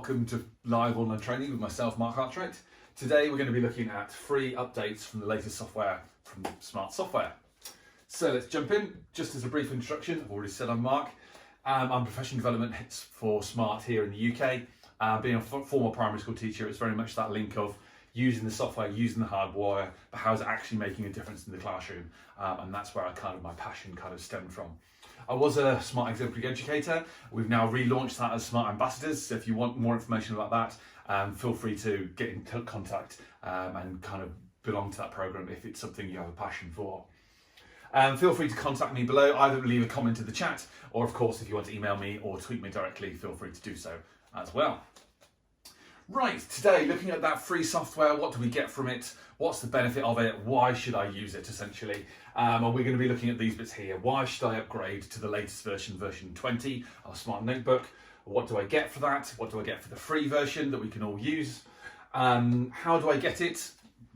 welcome to live online training with myself, Mark Hartwright. Today we're going to be looking at free updates from the latest software from Smart Software. So let's jump in. Just as a brief introduction, I've already said I'm Mark. I'm professional development for Smart here in the UK. Being a former primary school teacher, it's very much that link of using the software, using the hardware, but how is it actually making a difference in the classroom? And that's where my passion stemmed from. I was a Smart Exemplary Educator. We've now relaunched that as Smart Ambassadors. So if you want more information about that, feel free to get in contact and belong to that program if it's something you have a passion for. Feel free to contact me below, either leave a comment in the chat, or of course, if you want to email me or tweet me directly, feel free to do so as well. Right, today, looking at that free software, what do we get from it? What's the benefit of it? Why should I use it, essentially? And we're going to be looking at these bits here. Why should I upgrade to the latest version 20 of Smart Notebook? What do I get for that? What do I get for the free version that we can all use? How do I get it?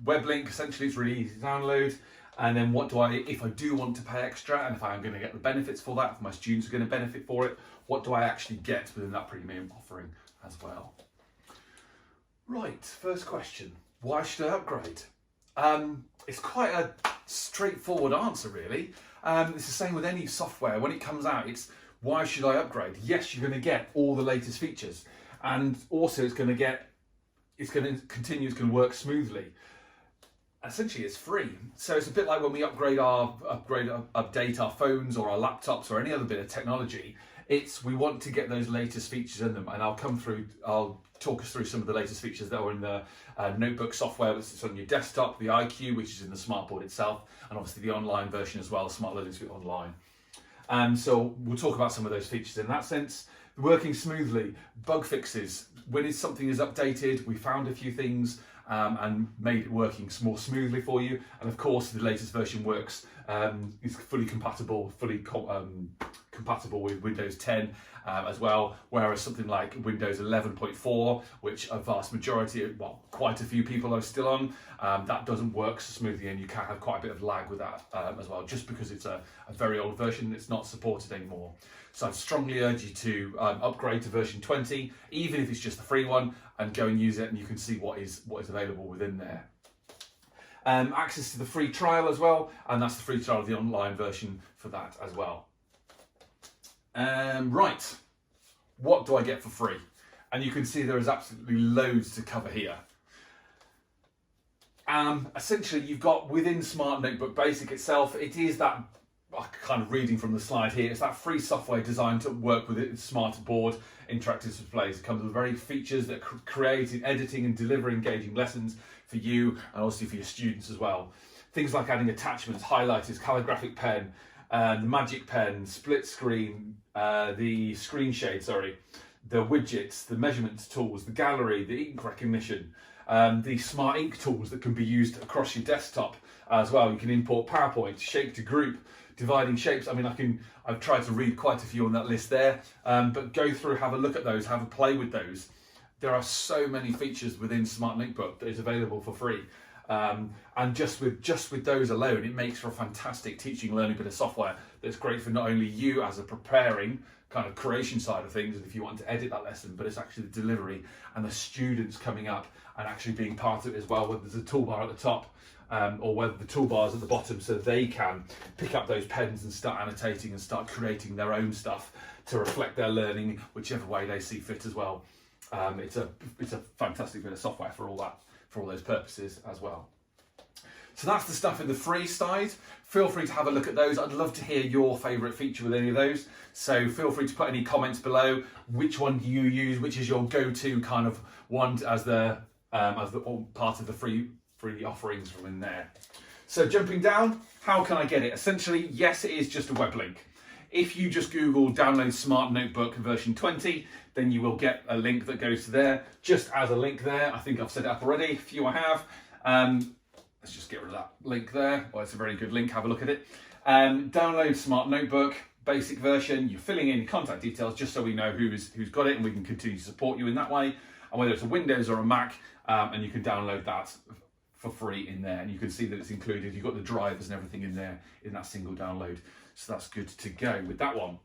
Web link, essentially, it's really easy to download. And then what do I, if I do want to pay extra, and if I'm going to get the benefits for that, if my students are going to benefit for it, what do I actually get within that premium offering as well? Right, first question, why should I upgrade? It's quite a straightforward answer, really. It's the same with any software. When it comes out, it's why should I upgrade? Yes, you're going to get all the latest features, and also it's going to work smoothly. Essentially, it's free. So it's a bit like when we update our phones or our laptops or any other bit of technology. We want to get those latest features in them, and I'll talk us through some of the latest features that are in the notebook software that's on your desktop, the iQ, which is in the smartboard itself, and obviously the online version as well, the Smart Learning Suite Online. So we'll talk about some of those features in that sense. Working smoothly, bug fixes. When something is updated, we found a few things and made it working more smoothly for you. And of course, the latest version works, is fully compatible with Windows 10 as well, whereas something like Windows 11.4, which a vast majority, quite a few people are still on, that doesn't work so smoothly, and you can have quite a bit of lag with that as well, just because it's a very old version, it's not supported anymore. So I'd strongly urge you to upgrade to version 20, even if it's just the free one, and go and use it, and you can see what is available within there. Access to the free trial as well, and that's the free trial of the online version for that as well. Right, what do I get for free? And you can see there is absolutely loads to cover here. Essentially, you've got within Smart Notebook Basic itself, it is that, reading from the slide here, it's that free software designed to work with it, smart board, interactive displays. It comes with various features that create, editing and deliver engaging lessons for you and also for your students as well. Things like adding attachments, highlighters, calligraphic pen, the magic pen, split screen, the screen shade, the widgets, the measurement tools, the gallery, the ink recognition, the smart ink tools that can be used across your desktop as well. You can import PowerPoint, shape to group, dividing shapes. I've tried to read quite a few on that list there, but go through, have a look at those, have a play with those. There are so many features within Smart Notebook that is available for free. And just with those alone, it makes for a fantastic teaching and learning bit of software that's great for not only you as a preparing creation side of things, and if you want to edit that lesson, but it's actually the delivery and the students coming up and actually being part of it as well, whether there's a toolbar at the top or whether the toolbar's at the bottom, so they can pick up those pens and start annotating and start creating their own stuff to reflect their learning, whichever way they see fit as well. It's a fantastic bit of software for all that, for all those purposes as well. So that's the stuff in the free side. Feel free to have a look at those. I'd love to hear your favourite feature with any of those. So feel free to put any comments below. Which one do you use? Which is your go-to one as the part of the free offerings from in there? So jumping down, how can I get it? Essentially, yes, it is just a web link. If you just Google download Smart Notebook version 20, then you will get a link that goes to there, just as a link there. I think I've set it up already, a few I have. Let's just get rid of that link there. Well, it's a very good link, have a look at it. Download Smart Notebook, basic version. You're filling in your contact details just so we know who's got it, and we can continue to support you in that way. And whether it's a Windows or a Mac, and you can download that for free in there, and you can see that it's included. You've got the drivers and everything in there in that single download. So that's good to go with that one.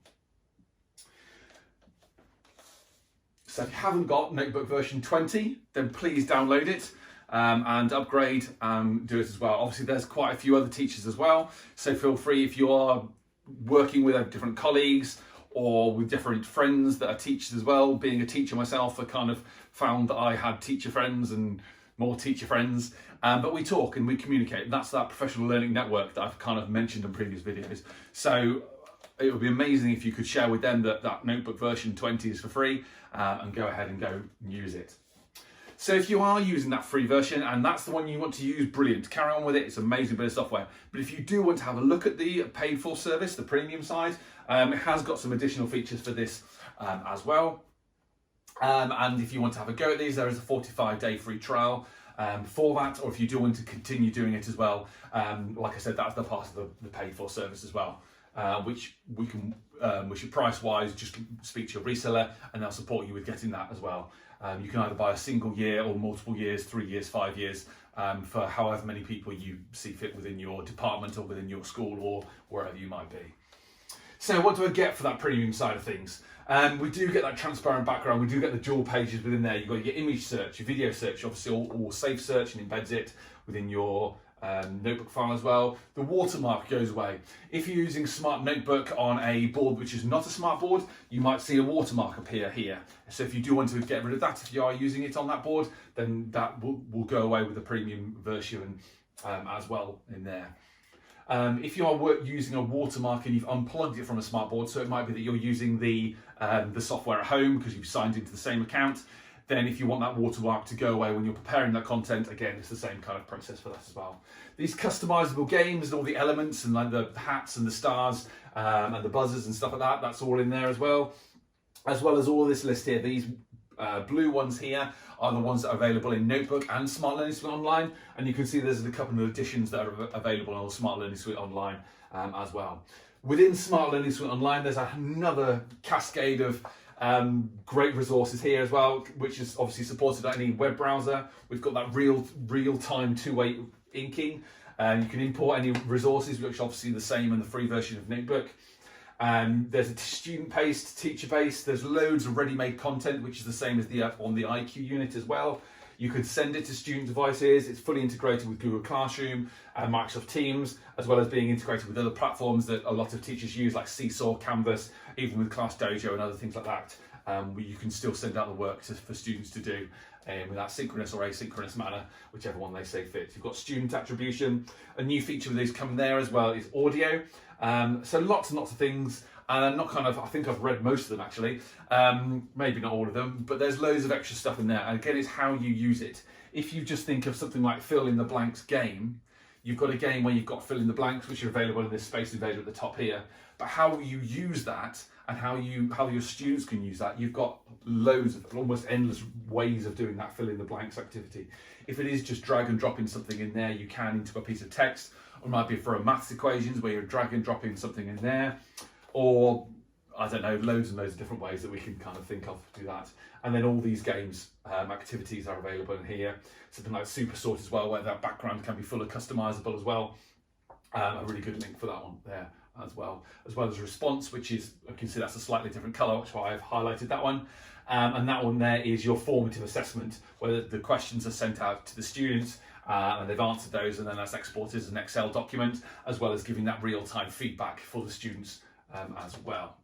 So if you haven't got Notebook version 20, then please download it and upgrade, do it as well. Obviously there's quite a few other teachers as well, so feel free, if you are working with different colleagues or with different friends that are teachers as well. Being a teacher myself, I kind of found that I had teacher friends and more teacher friends, but we talk and we communicate. That's that professional learning network that I've kind of mentioned in previous videos. So it would be amazing if you could share with them that Notebook version 20 is for free, and go ahead and go and use it. So if you are using that free version and that's the one you want to use, brilliant, carry on with it. It's an amazing bit of software. But if you do want to have a look at the paid for service, the premium side, it has got some additional features for this as well. And if you want to have a go at these, there is a 45-day free trial for that, or if you do want to continue doing it as well, like I said, that's the part of the paid for service as well, which we can, which price wise, just speak to your reseller and they'll support you with getting that as well. You can either buy a single year or multiple years, 3 years, 5 years, for however many people you see fit within your department or within your school or wherever you might be. So what do I get for that premium side of things? We do get that transparent background, we do get the dual pages within there. You've got your image search, your video search, obviously all safe search and embeds it within your notebook file as well. The watermark goes away. If you're using Smart Notebook on a board which is not a smart board, you might see a watermark appear here. So if you do want to get rid of that, if you are using it on that board, then that will go away with the premium version as well in there. If you are using a watermark and you've unplugged it from a smart board, so it might be that you're using the software at home because you've signed into the same account, then if you want that watermark to go away when you're preparing that content, again, it's the same kind of process for that as well. These customizable games and all the elements and like the hats and the stars and the buzzers and stuff like that, that's all in there as well as all of this list here. These blue ones here are the ones that are available in Notebook and Smart Learning Suite Online, and you can see there's a couple of additions that are available on Smart Learning Suite Online as well. Within Smart Learning Suite Online, there's another cascade of great resources here as well, which is obviously supported on any web browser. We've got that real-time two-way inking. You can import any resources, which are obviously the same in the free version of Notebook. There's a student-based, teacher-based. There's loads of ready-made content, which is the same as on the IQ unit as well. You could send it to student devices. It's fully integrated with Google Classroom and Microsoft Teams, as well as being integrated with other platforms that a lot of teachers use, like Seesaw, Canvas, even with Class Dojo and other things like that. Where you can still send out the work for students to do with that synchronous or asynchronous manner, whichever one they say fit. You've got student attribution. A new feature with these coming there as well is audio. So lots and lots of things. And I'm not I think I've read most of them actually, maybe not all of them, but there's loads of extra stuff in there. And again, it's how you use it. If you just think of something like fill in the blanks game, you've got a game where you've got fill in the blanks, which are available in this Space Invader at the top here. But how you use that and how your students can use that, you've got loads of almost endless ways of doing that fill in the blanks activity. If it is just drag and dropping something in there, you can into a piece of text, or it might be for a maths equations where you're drag and dropping something in there. Or, I don't know, loads and loads of different ways that we can kind of think of to do that. And then all these games activities are available in here. Something like Super Sort as well, where that background can be fully customizable as well. A really good link for that one there as well as Response, which is, I can see that's a slightly different color, which is why I've highlighted that one. And that one there is your formative assessment, where the questions are sent out to the students and they've answered those, and then that's exported as an Excel document, as well as giving that real-time feedback for the students as well.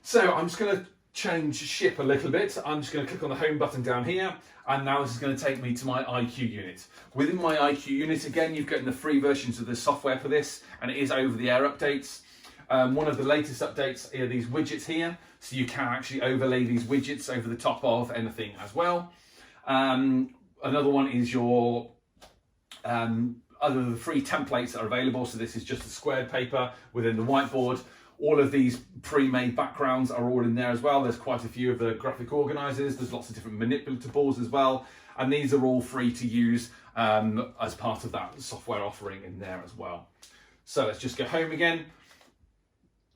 So I'm just going to change ship a little bit. I'm just going to click on the home button down here, and now this is going to take me to my IQ unit. Within my IQ unit, again, you've got the free versions of the software for this, and it is over-the-air updates. One of the latest updates are these widgets here, so you can actually overlay these widgets over the top of anything as well. Another one is your other the free templates that are available. So this is just a squared paper within the whiteboard. All of these pre-made backgrounds are all in there as well. There's quite a few of the graphic organizers. There's lots of different manipulatables as well. And these are all free to use as part of that software offering in there as well. So let's just go home again.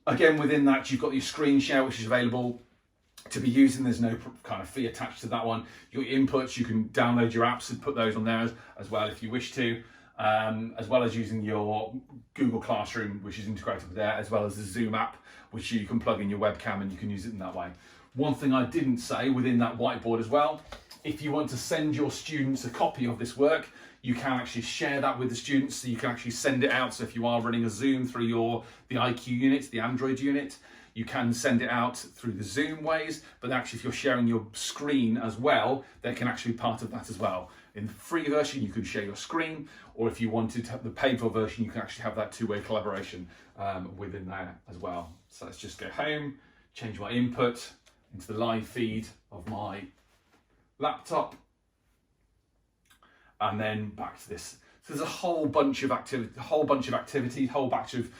Again, within that, you've got your screen share, which is available to be using. There's no kind of fee attached to that one. Your inputs, you can download your apps and put those on there as well if you wish to. As well as using your Google Classroom, which is integrated with there, as well as the Zoom app, which you can plug in your webcam and you can use it in that way. One thing I didn't say within that whiteboard as well, if you want to send your students a copy of this work, you can actually share that with the students, so you can actually send it out. So if you are running a Zoom through the IQ unit, the Android unit, you can send it out through the Zoom ways, but actually if you're sharing your screen as well, they can actually be part of that as well. In the free version, you can share your screen, or if you wanted to have the paid for version, you can actually have that two-way collaboration within there as well. So let's just go home, change my input into the live feed of my laptop, and then back to this. So there's a whole bunch of activity, whole bunch of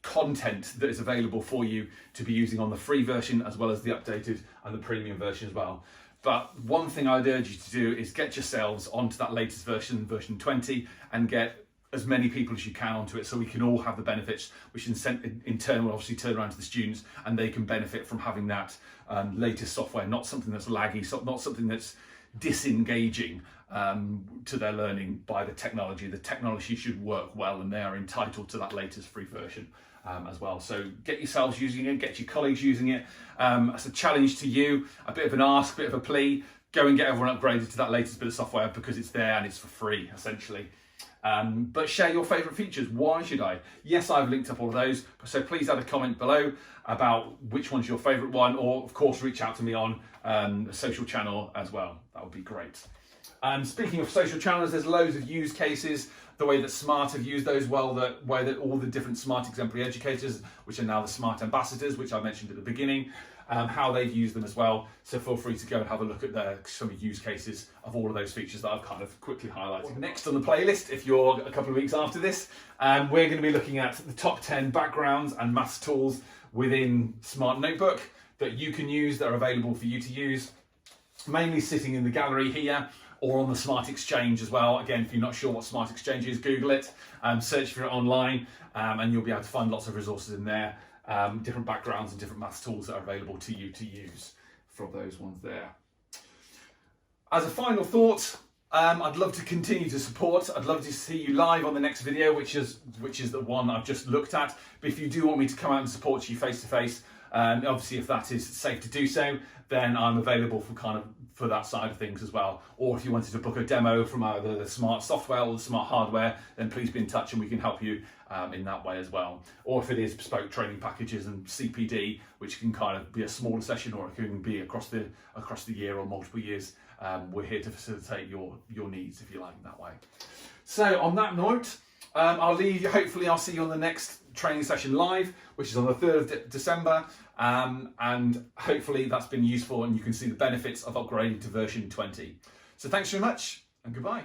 content that is available for you to be using on the free version, as well as the updated and the premium version as well. But one thing I'd urge you to do is get yourselves onto that latest version, version 20, and get as many people as you can onto it, so we can all have the benefits, which in turn will obviously turn around to the students, and they can benefit from having that latest software, not something that's laggy, not something that's disengaging to their learning by the technology. The technology should work well, and they are entitled to that latest free version as well. So get yourselves using it, get your colleagues using it. As a challenge to you, a bit of an ask, a bit of a plea, go and get everyone upgraded to that latest bit of software, because it's there and it's for free, essentially. But share your favourite features. Why should I? Yes, I've linked up all of those, so please add a comment below about which one's your favourite one, or of course reach out to me on a social channel as well. That would be great. Speaking of social channels, there's loads of use cases, the way that Smart have used those well, the way that all the different Smart exemplary educators, which are now the Smart ambassadors, which I mentioned at the beginning, how they've used them as well. So feel free to go and have a look at some use cases of all of those features that I've kind of quickly highlighted. Next on the playlist, if you're a couple of weeks after this, we're going to be looking at the top 10 backgrounds and maths tools within Smart Notebook that you can use, that are available for you to use, mainly sitting in the gallery here, or on the Smart Exchange as well. Again, if you're not sure what Smart Exchange is, Google it, search for it online, and you'll be able to find lots of resources in there, different backgrounds and different maths tools that are available to you to use from those ones there. As a final thought, I'd love to continue to support. I'd love to see you live on the next video, which is the one I've just looked at. But if you do want me to come out and support you face to face, obviously if that is safe to do so, then I'm available for that side of things as well. Or if you wanted to book a demo from either the Smart software or the Smart hardware, then please be in touch and we can help you in that way as well. Or if it is bespoke training packages and CPD, which can kind of be a smaller session, or it can be across the year or multiple years, we're here to facilitate your needs, if you like, in that way. So on that note, I'll leave you. Hopefully I'll see you on the next training session live, which is on the 3rd of December. And hopefully that's been useful and you can see the benefits of upgrading to version 20. So thanks very much and goodbye.